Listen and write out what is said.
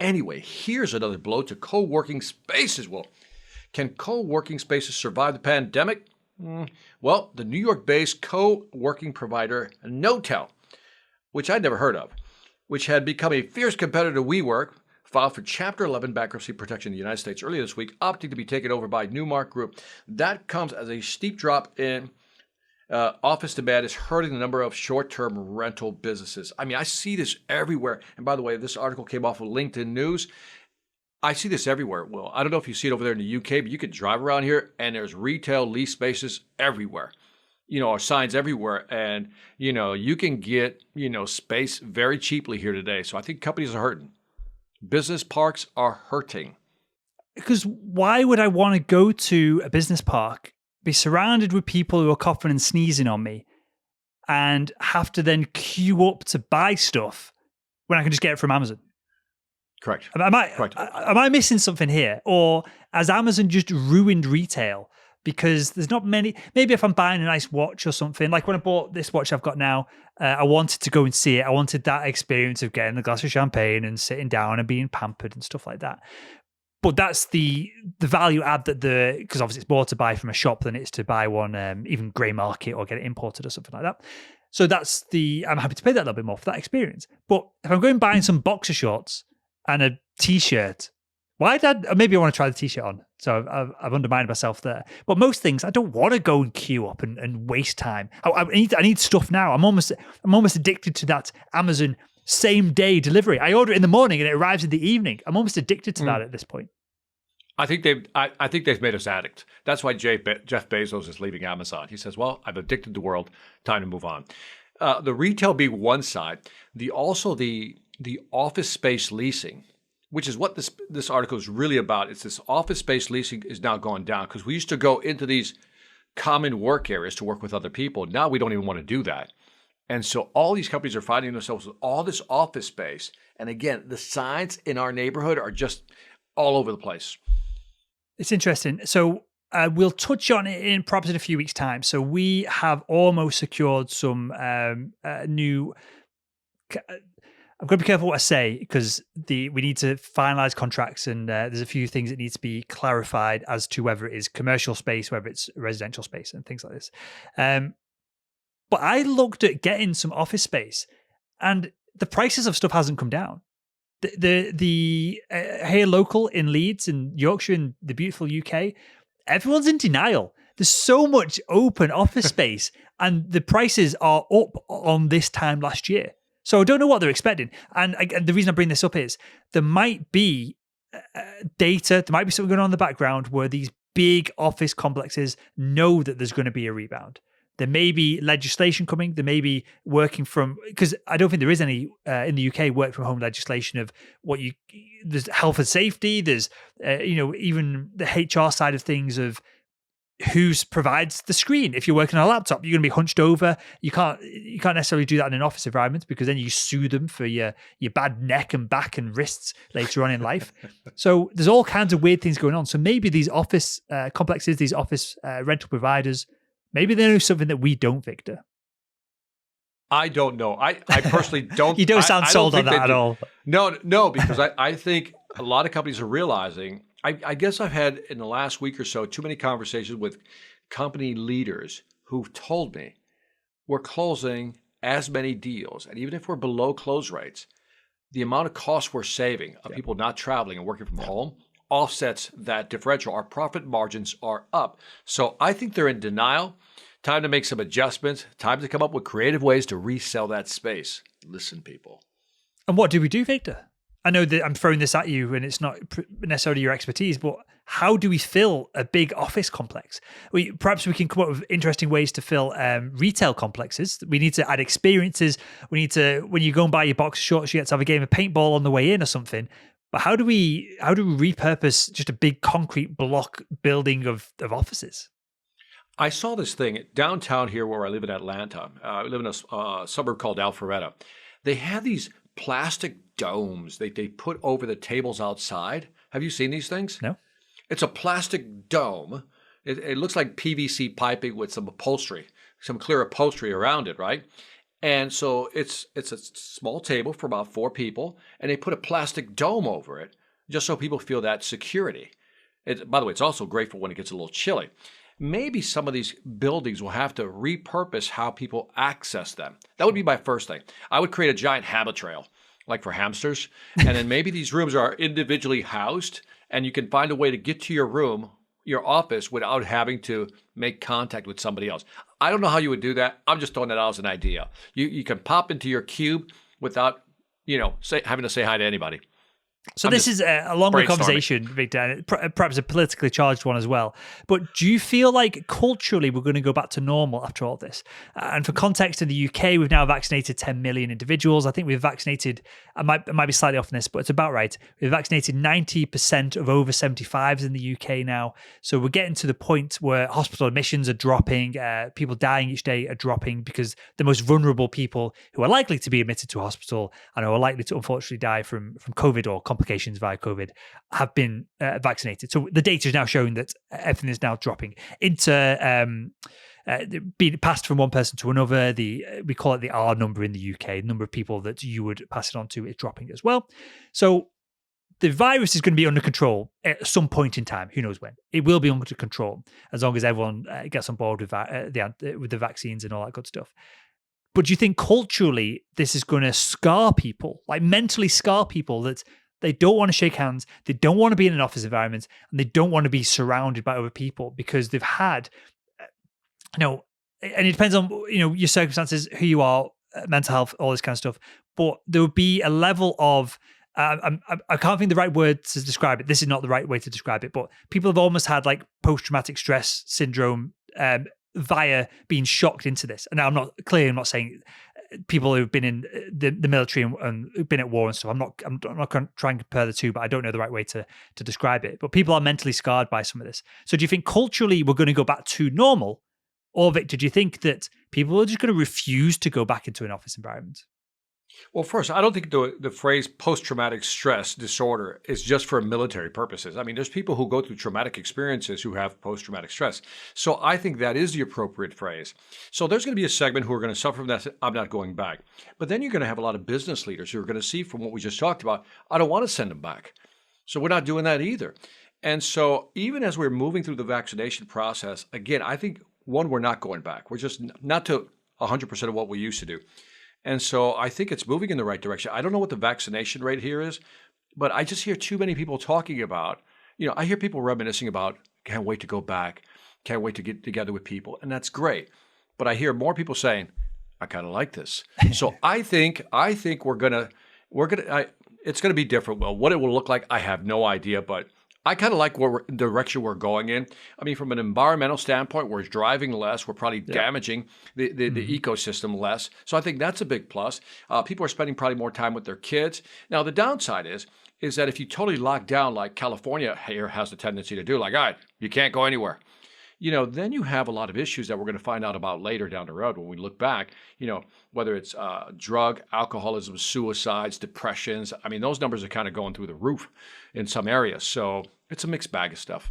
Anyway, here's another blow to co-working spaces. Well, can co-working spaces survive the pandemic? Well, the New York-based co-working provider Notel, which I'd never heard of, which had become a fierce competitor to WeWork, filed for Chapter 11 bankruptcy protection in the United States earlier this week, opting to be taken over by Newmark Group. That comes as a steep drop in office demand is hurting the number of short-term rental businesses. I mean, I see this everywhere. And by the way, this article came off of LinkedIn News. I see this everywhere. Well, I don't know if you see it over there in the UK, but you could drive around here and there's retail lease spaces everywhere. Or signs everywhere. And, you can get, space very cheaply here today. So I think companies are hurting. Business parks are hurting. Because why would I want to go to a business park, be surrounded with people who are coughing and sneezing on me, and have to then queue up to buy stuff when I can just get it from Amazon? Correct. Am I missing something here? Or has Amazon just ruined retail? Because there's not many. Maybe if I'm buying a nice watch or something, like when I bought this watch I've got now, I wanted to go and see it. I wanted that experience of getting a glass of champagne and sitting down and being pampered and stuff like that. But that's the value add because obviously it's more to buy from a shop than it is to buy one, even grey market or get it imported or something like that. So I'm happy to pay that a little bit more for that experience. But if I'm going buying some boxer shorts and a t-shirt, maybe I want to try the t-shirt on. So I've undermined myself there. But most things, I don't want to go and queue up and waste time. I need stuff now. I'm almost addicted to that Amazon same day delivery. I order it in the morning and it arrives in the evening. I'm almost addicted to that at this point. I think they've made us addict. That's why Jeff Bezos is leaving Amazon. He says, "Well, I've addicted the world. Time to move on." The retail being one side, the office space leasing, which is what this article is really about. It's this office space leasing is now going down because we used to go into these common work areas to work with other people. Now we don't even want to do that. And so all these companies are finding themselves with all this office space. And again, the signs in our neighborhood are just all over the place. It's interesting. So we'll touch on it in perhaps in a few weeks' time. So we have almost secured some new... I'm going to be careful what I say because we need to finalize contracts and there's a few things that need to be clarified as to whether it is commercial space, whether it's residential space and things like this. But I looked at getting some office space and the prices of stuff hasn't come down. The here local in Leeds and Yorkshire in the beautiful UK, everyone's in denial. There's so much open office space and the prices are up on this time last year. So I don't know what they're expecting. And the reason I bring this up is there might be data, there might be something going on in the background where these big office complexes know that there's going to be a rebound. There may be legislation coming. There may be working from, because I don't think there is any in the UK work from home legislation of there's health and safety. There's, even the HR side of things of who provides the screen. If you're working on a laptop, you're going to be hunched over. You can't necessarily do that in an office environment because then you sue them for your bad neck and back and wrists later on in life. So there's all kinds of weird things going on. So maybe these office complexes, these office rental providers, maybe they know something that we don't, Victor. I don't know. I personally don't. You don't sound sold on that at all. No, because I think a lot of companies are realizing, I guess I've had in the last week or so too many conversations with company leaders who've told me we're closing as many deals. And even if we're below close rates, the amount of cost we're saving of people not traveling and working from home offsets that differential. Our profit margins are up. So I think they're in denial. Time to make some adjustments. Time to come up with creative ways to resell that space. Listen, people. And what do we do, Victor? I know that I'm throwing this at you and it's not necessarily your expertise, but how do we fill a big office complex? Perhaps we can come up with interesting ways to fill retail complexes. We need to add experiences. We need to, when you go and buy your box of shorts, you get to have a game of paintball on the way in or something. But how do we repurpose just a big concrete block building of offices? I saw this thing downtown here where I live in Atlanta. I live in a suburb called Alpharetta. They have these plastic domes they put over the tables outside. Have you seen these things? No. It's a plastic dome. It looks like PVC piping with some upholstery, some clear upholstery around it, right? And so it's a small table for about 4 people, and they put a plastic dome over it just so people feel that security. By the way, it's also great for when it gets a little chilly. Maybe some of these buildings will have to repurpose how people access them. That would be my first thing. I would create a giant habit trail, like for hamsters, and then maybe these rooms are individually housed, and you can find a way to get to your room, your office, without having to make contact with somebody else. I don't know how you would do that. I'm just throwing that out as an idea. You can pop into your cube without, having to say hi to anybody. So this is a longer conversation, Victor, and perhaps a politically charged one as well. But do you feel like culturally we're going to go back to normal after all this? And for context, in the UK, we've now vaccinated 10 million individuals. I think we've vaccinated, I might be slightly off on this, but it's about right. We've vaccinated 90% of over 75s in the UK now. So we're getting to the point where hospital admissions are dropping, people dying each day are dropping because the most vulnerable people who are likely to be admitted to a hospital and who are likely to unfortunately die from COVID or complications via COVID have been vaccinated. So the data is now showing that everything is now dropping into being passed from one person to another. We call it the R number in the UK. The number of people that you would pass it on to is dropping as well. So the virus is going to be under control at some point in time. Who knows when? It will be under control as long as everyone gets on board with the vaccines and all that good stuff. But do you think culturally this is going to scar people, like mentally scar people, that they don't want to shake hands, they don't want to be in an office environment, and they don't want to be surrounded by other people because they've had, and it depends on, your circumstances, who you are, mental health, all this kind of stuff. But there would be a level of, I can't think the right word to describe it. This is not the right way to describe it, but people have almost had like post-traumatic stress syndrome via being shocked into this. And now I'm not saying people who've been in the military and who've been at war and stuff. I'm not going to try and compare the two, but I don't know the right way to describe it. But people are mentally scarred by some of this. So do you think culturally we're going to go back to normal? Or Victor, do you think that people are just going to refuse to go back into an office environment? Well, first, I don't think the phrase post-traumatic stress disorder is just for military purposes. I mean, there's people who go through traumatic experiences who have post-traumatic stress. So I think that is the appropriate phrase. So there's going to be a segment who are going to suffer from that. I'm not going back. But then you're going to have a lot of business leaders who are going to see from what we just talked about, I don't want to send them back. So we're not doing that either. And so even as we're moving through the vaccination process, again, I think, one, we're not going back. We're just not to 100% of what we used to do. And so I think it's moving in the right direction. I don't know what the vaccination rate here is, but I just hear too many people talking about, I hear people reminiscing about, can't wait to go back, can't wait to get together with people. And that's great. But I hear more people saying, I kind of like this. So I think it's going to be different. Well, what it will look like, I have no idea, but I kind of like the direction we're going in. I mean, from an environmental standpoint, we're driving less. We're probably damaging the ecosystem less. So I think that's a big plus. People are spending probably more time with their kids. Now, the downside is that if you totally lock down like California here has a tendency to do, like, all right, you can't go anywhere. Then you have a lot of issues that we're going to find out about later down the road when we look back, whether it's drug, alcoholism, suicides, depressions. I mean, those numbers are kind of going through the roof in some areas. So it's a mixed bag of stuff.